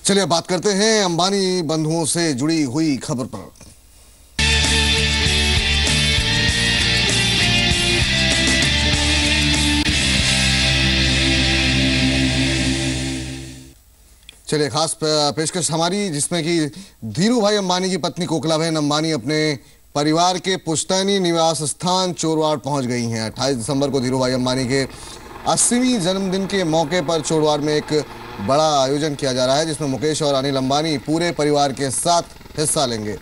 चलिए बात करते हैं अंबानी बंधुओं से जुड़ी हुई खबर पर। चलिए खास पेशकश हमारी, जिसमें कि धीरू भाई अंबानी की पत्नी कोकिलाबेन अंबानी अपने परिवार के पुश्तैनी निवास स्थान चोरवाड़ पहुंच गई हैं। 28 दिसंबर को धीरू भाई अंबानी के 80वीं जन्मदिन के मौके पर चोरवाड़ में एक बड़ा आयोजन किया जा रहा है, जिसमें मुकेश और अनिल अंबानी पूरे परिवार के साथ हिस्सा लेंगे।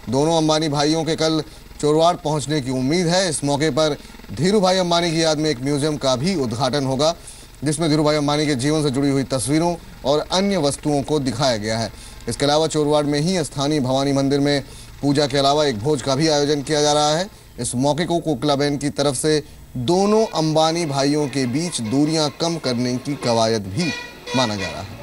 दोनों अंबानी भाइयों के कल चोरवाड़ पहुंचने की उम्मीद है। इस मौके पर धीरू भाई अंबानी की याद में एक म्यूजियम का भी उद्घाटन होगा, जिसमें धीरू भाई अंबानी के जीवन से जुड़ी हुई तस्वीरों और अन्य वस्तुओं को दिखाया गया है। इसके अलावा चोरवाड़ में ही स्थानीय भवानी मंदिर में पूजा के अलावा एक भोज का भी आयोजन किया जा रहा है। इस मौके को कोकिलाबेन की तरफ से दोनों अंबानी भाइयों के बीच दूरियां कम करने की कवायद भी माना जा रहा है।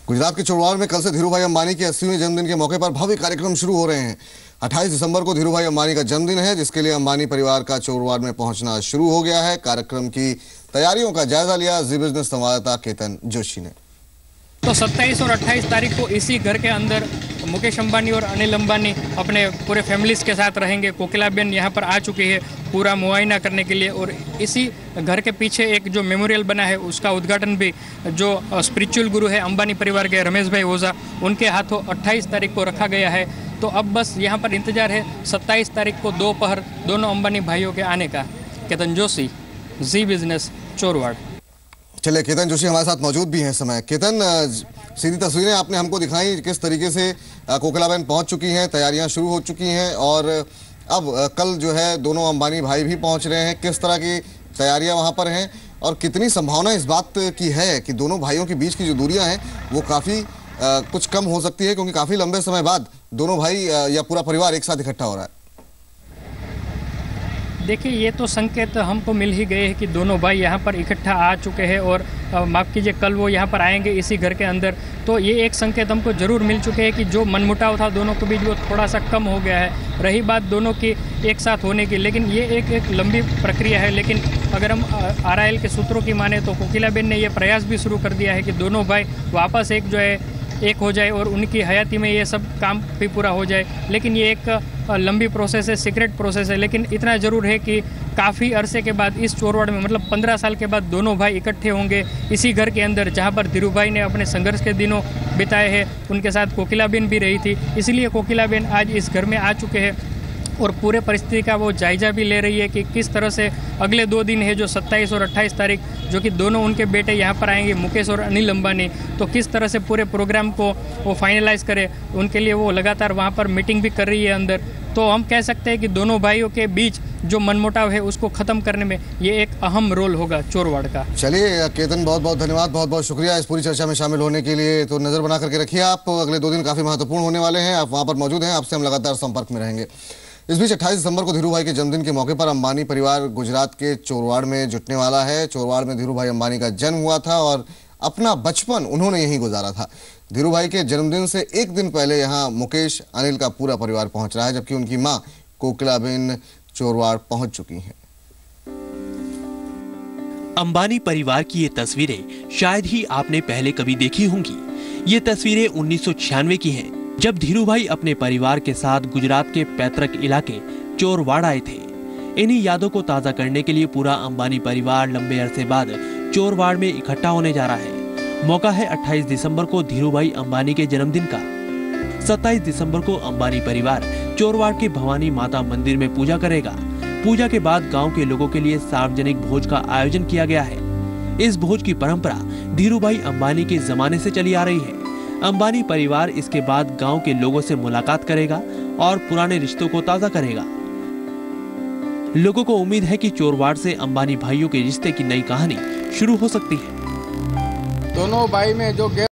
गुजरात के चोरवाड़ में कल से धीरू भाई अंबानी के 80वें जन्मदिन के मौके पर भव्य कार्यक्रम शुरू हो रहे हैं। 28 दिसंबर को धीरू भाई अंबानी का जन्मदिन है, जिसके लिए अंबानी परिवार का चोरवाड़ में पहुंचना शुरू हो गया है। कार्यक्रम की तैयारियों का जायजा लिया जी बिजनेस संवाददाता केतन जोशी ने। तो 27 और 28 तारीख को इसी घर के अंदर मुकेश अंबानी और अनिल अंबानी अपने पूरे फैमिलीज के साथ रहेंगे। कोकिलाबेन यहाँ पर आ चुकी है पूरा मुआयना करने के लिए, और इसी घर के पीछे एक जो मेमोरियल बना है उसका उद्घाटन भी जो स्पिरिचुअल गुरु है अंबानी परिवार के रमेश भाई ओझा, उनके हाथों 28 तारीख को रखा गया है। तो अब बस यहाँ पर इंतजार है 27 तारीख को दोपहर दोनों अंबानी भाइयों के आने का। केतन जोशी, जी बिजनेस, चोरवाड़। चलिए केतन जोशी हमारे साथ मौजूद भी हैं इस समय। केतन, सीधी तस्वीरें आपने हमको दिखाई, किस तरीके से कोकिलाबेन पहुंच चुकी हैं, तैयारियां शुरू हो चुकी हैं, और अब कल जो है दोनों अंबानी भाई भी पहुंच रहे हैं। किस तरह की तैयारियां वहां पर हैं और कितनी संभावना इस बात की है कि दोनों भाइयों के बीच की जो दूरियां हैं वो काफ़ी कुछ कम हो सकती है, क्योंकि काफ़ी लंबे समय बाद दोनों भाई या पूरा परिवार एक साथ इकट्ठा हो रहा है। देखिए, ये तो संकेत हमको मिल ही गए हैं कि दोनों भाई यहाँ पर इकट्ठा आ चुके हैं, और माफ़ कीजिए कल वो यहाँ पर आएंगे इसी घर के अंदर। तो ये एक संकेत हमको ज़रूर मिल चुके हैं कि जो मनमुटाव था दोनों के बीच वो थोड़ा सा कम हो गया है। रही बात दोनों की एक साथ होने की, लेकिन ये एक लंबी प्रक्रिया है। लेकिन अगर हम RIL के सूत्रों की माने तो कोकिलाबेन ने ये प्रयास भी शुरू कर दिया है कि दोनों भाई वापस एक हो जाए और उनकी हयाती में ये सब काम भी पूरा हो जाए। लेकिन ये एक लंबी प्रोसेस है, सीक्रेट प्रोसेस है। लेकिन इतना ज़रूर है कि काफ़ी अरसे के बाद इस चोरवाड़ में, मतलब 15 साल के बाद दोनों भाई इकट्ठे होंगे इसी घर के अंदर, जहाँ पर धीरू भाई ने अपने संघर्ष के दिनों बिताए हैं। उनके साथ कोकिलाबेन भी रही थी, इसलिए कोकिलाबेन आज इस घर में आ चुके हैं और पूरे परिस्थिति का वो जायजा भी ले रही है कि किस तरह से अगले 2 दिन है जो 27 और 28 तारीख, जो कि दोनों उनके बेटे यहाँ पर आएंगे, मुकेश और अनिल अंबानी, तो किस तरह से पूरे प्रोग्राम को वो फाइनलाइज करे। उनके लिए वो लगातार वहाँ पर मीटिंग भी कर रही है अंदर। तो हम कह सकते हैं कि दोनों भाइयों के बीच जो मनमुटाव है उसको ख़त्म करने में ये एक अहम रोल होगा चोरवाड़ का। चलिए केतन, बहुत बहुत धन्यवाद, बहुत बहुत शुक्रिया इस पूरी चर्चा में शामिल होने के लिए। तो नज़र बना करके रखिए आप, अगले 2 दिन काफ़ी महत्वपूर्ण होने वाले हैं। आप वहाँ पर मौजूद हैं, आपसे हम लगातार संपर्क में रहेंगे। इस बीच 28 दिसंबर को धीरू भाई के जन्मदिन के मौके पर अंबानी परिवार गुजरात के चोरवाड़ में जुटने वाला है। चोरवाड़ में धीरू भाई अंबानी का जन्म हुआ था और अपना बचपन उन्होंने यहीं गुजारा था। धीरू भाई के जन्मदिन से एक दिन पहले यहाँ मुकेश, अनिल का पूरा परिवार पहुंच रहा है, जबकि उनकी मां कोकिलाबेन चोरवाड़ पहुंच चुकी हैं। अंबानी परिवार की ये तस्वीरें शायद ही आपने पहले कभी देखी होंगी। ये तस्वीरें 1996 की हैं, जब धीरू भाई अपने परिवार के साथ गुजरात के पैतृक इलाके चोरवाड़ आए थे। इन्हीं यादों को ताज़ा करने के लिए पूरा अंबानी परिवार लंबे अरसे बाद चोरवाड़ में इकट्ठा होने जा रहा है। मौका है 28 दिसंबर को धीरू भाई अंबानी के जन्मदिन का। 27 दिसंबर को अंबानी परिवार चोरवाड़ के भवानी माता मंदिर में पूजा करेगा। पूजा के बाद गांव के लोगों के लिए सार्वजनिक भोज का आयोजन किया गया है। इस भोज की परंपरा धीरू भाई अंबानी के जमाने से चली आ रही है। अंबानी परिवार इसके बाद गांव के लोगों से मुलाकात करेगा और पुराने रिश्तों को ताज़ा करेगा। लोगों को उम्मीद है कि चोरवाड़ से अंबानी भाइयों के रिश्ते की नई कहानी शुरू हो सकती है। दोनों भाई में जो